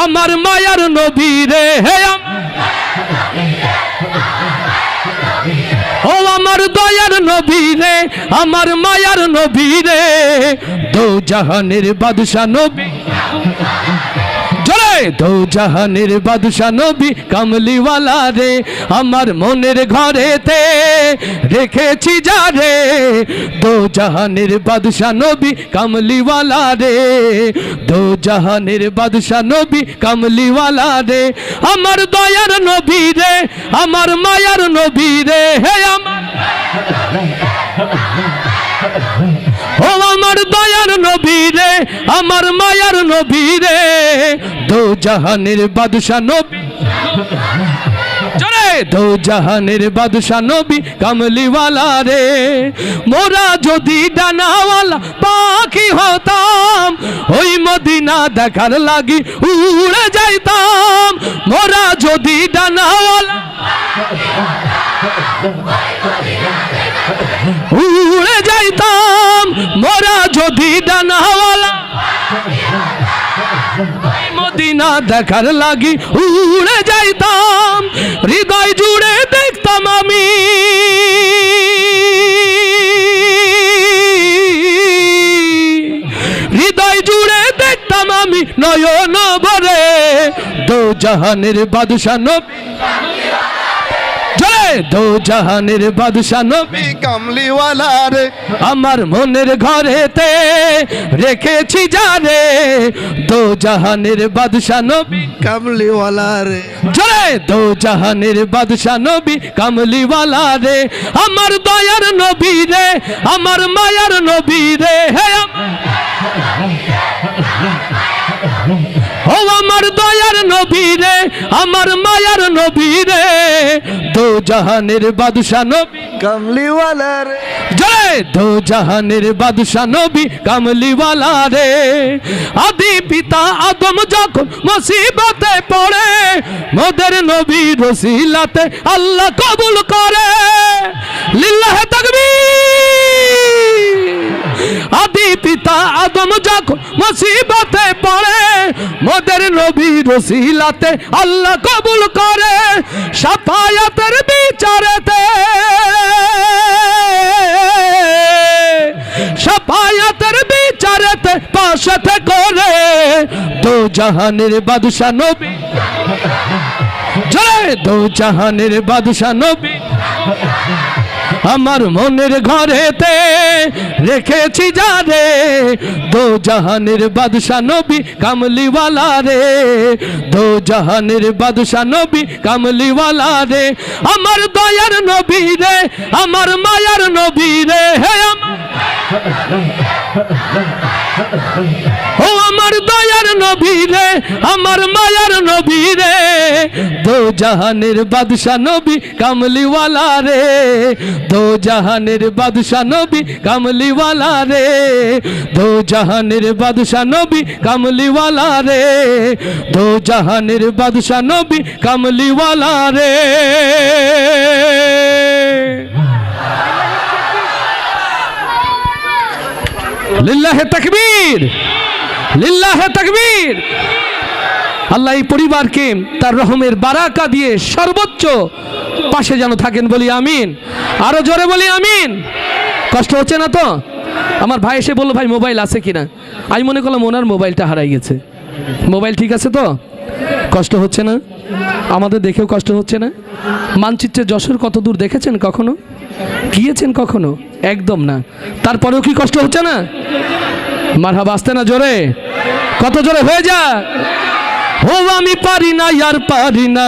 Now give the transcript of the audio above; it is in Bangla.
আমার মায়ার নবী রে, হে ও আমার দয়ার নবী রে, আমার মায়ার নবী রে, দো জাহানের বাদশা নবী, জোরে দো জাহানের বাদশা নবী কামলিওয়ালা রে, আমার মনের ঘরেতে রেখেছি যারে, দো জাহানের বাদশা নবী কামলিওয়ালা রে, দো জাহানের বাদশা নবী কামলিওয়ালা রে, আমার দয়ার নবী রে, আমার মায়ার নবী রে, হে আমার ও আমার দয়ার নবী রে, আমার মায়ার নবী রে, দো জাহানের বাদশা নবী, জোরে দো জাহানের বাদশা নবী কামলিওয়ালা রে, মোরা যদি ডানাওয়ালা পাখি হতাম, ওই মদিনা দেখার লাগি উড়ে যাইতাম, মোরা যদি ডানাওয়ালা উড়ে যাইতাম, মোরা যদি ডানাওয়ালা মদিনা দেখার লাগি উড়ে যাইতাম, হৃদয় জুড়ে দেখতাম আমি, হৃদয় জুড়ে দেখতাম আমি নয়ন ভরে, দো জাহানের বাদশা নবী, জোরে দো জাহানের বাদশা নবী কামলিওয়ালা রে, আমার মনের ঘরেতে রেখেছি যারে, দো জাহানের বাদশা নবী কামলিওয়ালা রে, জোরে দো জাহানের বাদশা নবী কামলিওয়ালা রে, আমার দয়ার নবী রে, আমার মায়ার নবী রে, হে ও আমার দয়ার নবী রে, আমার মায়ার নবী রে, দো জাহানের বাদশা নবী কামলিওয়ালা রে, জয় দো জাহানের বাদশা নবী কামলিওয়ালা রে, আদি পিতা আদম যখন মুসিবতে পড়ে, মোদের নবী রসিলাতে আল্লাহ কবুল করে, লিল্লাহ তাকবীর। আদি পিতা আদম যখন মুসিবতে পড়ে, মোদের নবী রসিলাতে আল্লাহ কবুল করে, শাফায়াতের বিচারেতে, শাফায়াতের বিচারেতে পাশে করে, দো জাহানের বাদশা নবী, জয় দো জাহানের বাদশা নবী, আমার মনের ঘরেতে রেখেছি যারে, দো জাহানের বাদশা নবী কামলিওয়ালা রে, দো জাহানের বাদশা নবী কামলিওয়ালা রে, আমার দয়ার নবী রে, আমার মায়ার নবী রে, হে ও আমার দয়ার নবী রে, আমার মায়ার নবী রে, দো জাহানের বাদশা নবী কামলিওয়ালা রে, দো জাহানের বাদশা নবী কামলিওয়ালা রে, দো জাহানের বাদশা নবী কামলিওয়ালা রে, দো জাহানের বাদশা নবী কামলিওয়ালা রে। লিল্লাহে তাকবীর, লিল্লাহে তাকবীর। আল্লাহ এই পরিবারকে তার রহমের বারাকা দিয়ে সর্বোচ্চ পাশে যেন থাকেন, বলি আমিন। আরো জোরে বলি আমিন। কষ্ট হচ্ছে না তো? আমার ভাই এসে বললো, ভাই মোবাইল আছে কিনা? আমি মনে করলাম ওনার মোবাইলটা হারাই গেছে। মোবাইল ঠিক আছে তো? কষ্ট হচ্ছে না? আমাদের দেখেও কষ্ট হচ্ছে না? মানচিত্রে যশোর কত দূর দেখেছেন কখনো? গিয়েছেন কখনো? একদম না। তারপরেও কি কষ্ট হচ্ছে না? মারহাবা, আসতে না জোরে, কত জোরে হয়ে যা। ও আমি পারি না, আর পারি না,